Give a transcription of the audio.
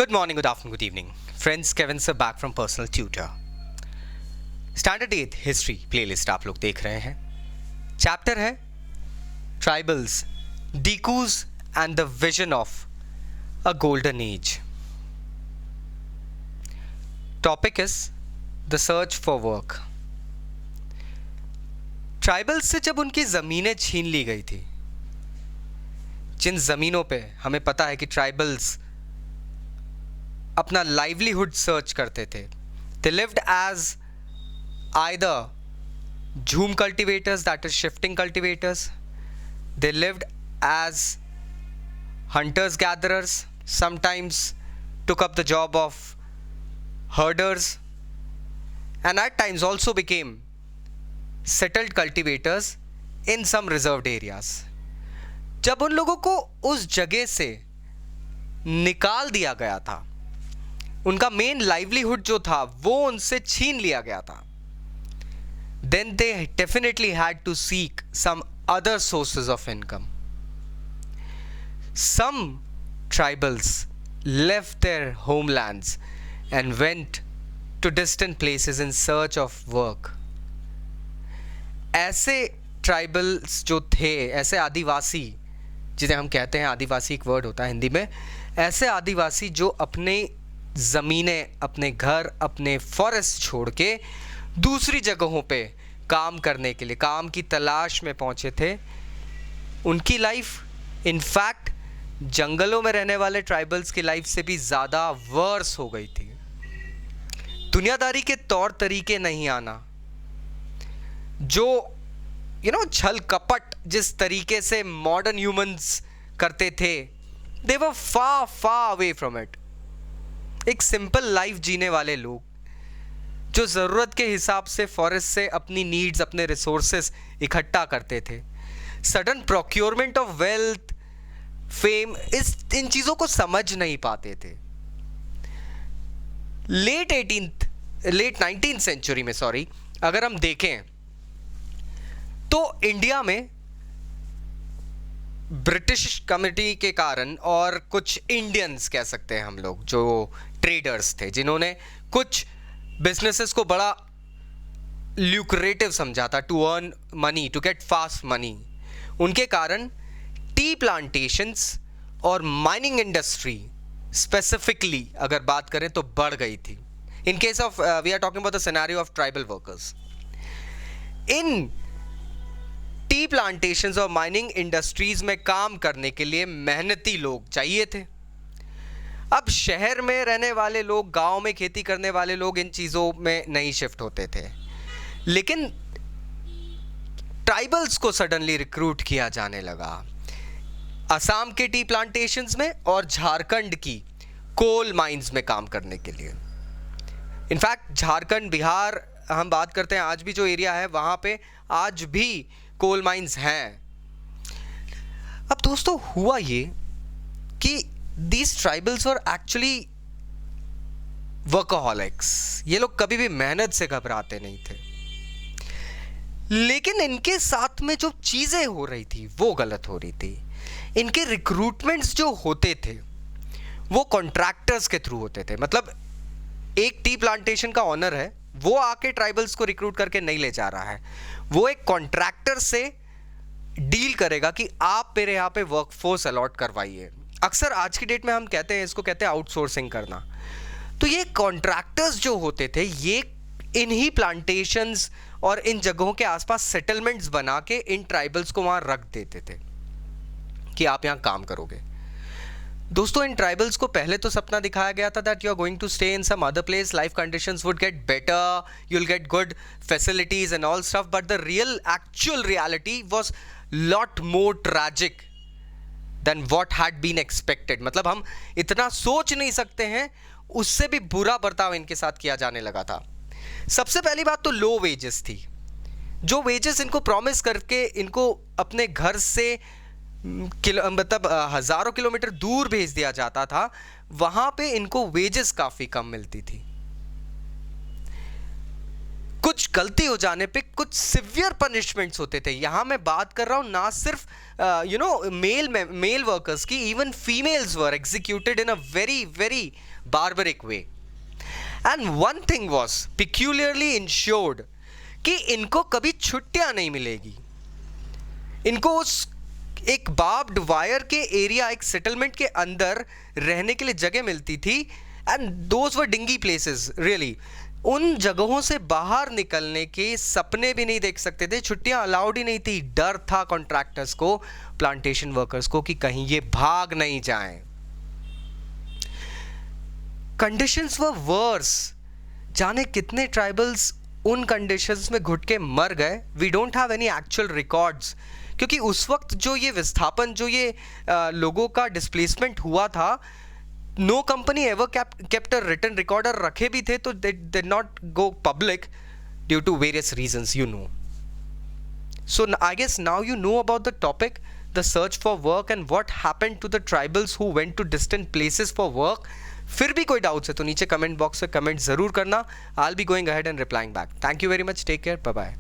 Good morning, good afternoon, good evening. Friends, Kevin sir back from Personal Tutor. Standard 8 History playlist आप लोग देख रहे हैं. Chapter है Tribals, Dekus and the Vision of a Golden Age. Topic is The Search for Work. Tribals से जब उनकी ज़मीनें छीन ली गई थी, जिन ज़मीनों पे हमें पता है कि ट्राइबल्स अपना लाइवलीहुड सर्च करते थे, they lived as either jhum cultivators, that is shifting cultivators, they lived as hunters gatherers, sometimes took up the job of herders, and at times also became settled cultivators in some reserved areas. जब उन लोगों को उस जगह से निकाल दिया गया था, उनका मेन लाइवलीहुड जो था वो उनसे छीन लिया गया था, then they definitely had to seek some other sources of income. Some tribals left their homelands and went to distant places in search of work. ऐसे ट्राइबल्स जो थे, ऐसे आदिवासी जिसे हम कहते हैं, आदिवासी एक वर्ड होता है हिंदी में, ऐसे आदिवासी जो अपने ज़मीनें, अपने घर, अपने फॉरेस्ट छोड़ के दूसरी जगहों पे काम करने के लिए, काम की तलाश में पहुंचे थे, उनकी लाइफ इनफैक्ट जंगलों में रहने वाले ट्राइबल्स की लाइफ से भी ज़्यादा वर्स हो गई थी. दुनियादारी के तौर तरीके नहीं आना, जो छल कपट जिस तरीके से मॉडर्न ह्यूमंस करते थे, दे वर फार फार अवे फ्रॉम इट. एक सिंपल लाइफ जीने वाले लोग जो ज़रूरत के हिसाब से फॉरेस्ट से अपनी नीड्स, अपने रिसोर्सेस इकट्ठा करते थे, sudden procurement of wealth, fame, इन चीज़ों को समझ नहीं पाते थे. लेट 19th सेंचुरी में अगर हम देखें तो इंडिया में ब्रिटिश कम्युनिटी के कारण और कुछ इंडियंस कह सकते हैं हम लोग, जो ट्रेडर्स थे, जिन्होंने कुछ बिजनेसेस को बड़ा ल्यूक्रेटिव समझा था, to earn money, to get fast money, उनके कारण टी प्लांटेशंस और माइनिंग इंडस्ट्री स्पेसिफिकली अगर बात करें तो बढ़ गई थी. In case of we are talking about the scenario of tribal workers. In tea plantations और माइनिंग इंडस्ट्रीज में काम करने के लिए मेहनती लोग चाहिए थे. अब शहर में रहने वाले लोग, गांव में खेती करने वाले लोग इन चीज़ों में नहीं शिफ्ट होते थे, लेकिन ट्राइबल्स को सडनली रिक्रूट किया जाने लगा असम के टी प्लांटेशंस में और झारखंड की कोल माइंस में काम करने के लिए. इनफैक्ट झारखंड, बिहार हम बात करते हैं, आज भी जो एरिया है वहाँ पे आज भी कोल माइंस हैं. अब दोस्तों हुआ ये कि these tribals were actually workaholics. ये लोग कभी भी मेहनत से घबराते नहीं थे, लेकिन इनके साथ में जो चीज़ें हो रही थी वो गलत हो रही थी. इनके रिक्रूटमेंट्स जो होते थे वो कॉन्ट्रैक्टर्स के थ्रू होते थे. मतलब एक टी प्लांटेशन का ऑनर है, वो आके ट्राइबल्स को रिक्रूट करके नहीं ले जा रहा है, वो एक कॉन्ट्रैक्टर से डील करेगा कि आप मेरे यहाँ पे वर्कफोर्स अलॉट करवाइए. अक्सर आज की डेट में हम कहते हैं, इसको कहते हैं आउटसोर्सिंग करना. तो ये कॉन्ट्रैक्टर्स जो होते थे, ये इन्हीं प्लांटेशंस और इन जगहों के आसपास सेटलमेंट्स बना के इन ट्राइबल्स को वहाँ रख देते थे कि आप यहाँ काम करोगे. दोस्तों, इन ट्राइबल्स को पहले तो सपना दिखाया गया था that you are going to stay in some other place, life conditions would get better, you will get good facilities and all stuff, but the actual reality was lot more tragic than what had been expected. मतलब हम इतना सोच नहीं सकते हैं, उससे भी बुरा बर्ताव इनके साथ किया जाने लगा था. सबसे पहली बात तो लो वेजेस थी. जो वेजेस इनको प्रॉमिस करके इनको अपने घर से मतलब हज़ारों किलोमीटर दूर भेज दिया जाता था, वहाँ पे इनको वेजेस काफ़ी कम मिलती थी. कुछ गलती हो जाने पे कुछ सिवियर पनिशमेंट्स होते थे। यहाँ मैं बात कर रहा हूँ ना सिर्फ मेल वर्कर्स की, even females were executed in a very very barbaric way. And one thing was peculiarly ensured कि इनको कभी छुट्टियां नहीं मिलेगी। इनको उस एक बार्ब्ड वायर के एरिया, एक सेटलमेंट के अंदर रहने के लिए जगह मिलती थी, and those were dingy places really. उन जगहों से बाहर निकलने के सपने भी नहीं देख सकते थे, छुट्टियां अलाउड ही नहीं थी। डर था कॉन्ट्रैक्टर्स को, प्लांटेशन वर्कर्स को, कि कहीं ये भाग नहीं जाएं। Conditions were worse. जाने कितने ट्राइबल्स उन कंडीशंस में घुट के मर गए। We don't have any actual records, क्योंकि उस वक्त जो ये विस्थापन, जो ये लोगों का डिस्प्लेसमेंट हुआ था, no company ever kept a written recorder. रखे भी थे तो they did not go public due to various reasons, you know. So I guess now you know about the topic, the search for work and what happened to the tribals who went to distant places for work. फिर भी कोई doubts है तो नीचे comment box में comment जरूर करना। I will be going ahead and replying back. Thank you very much, take care, bye bye.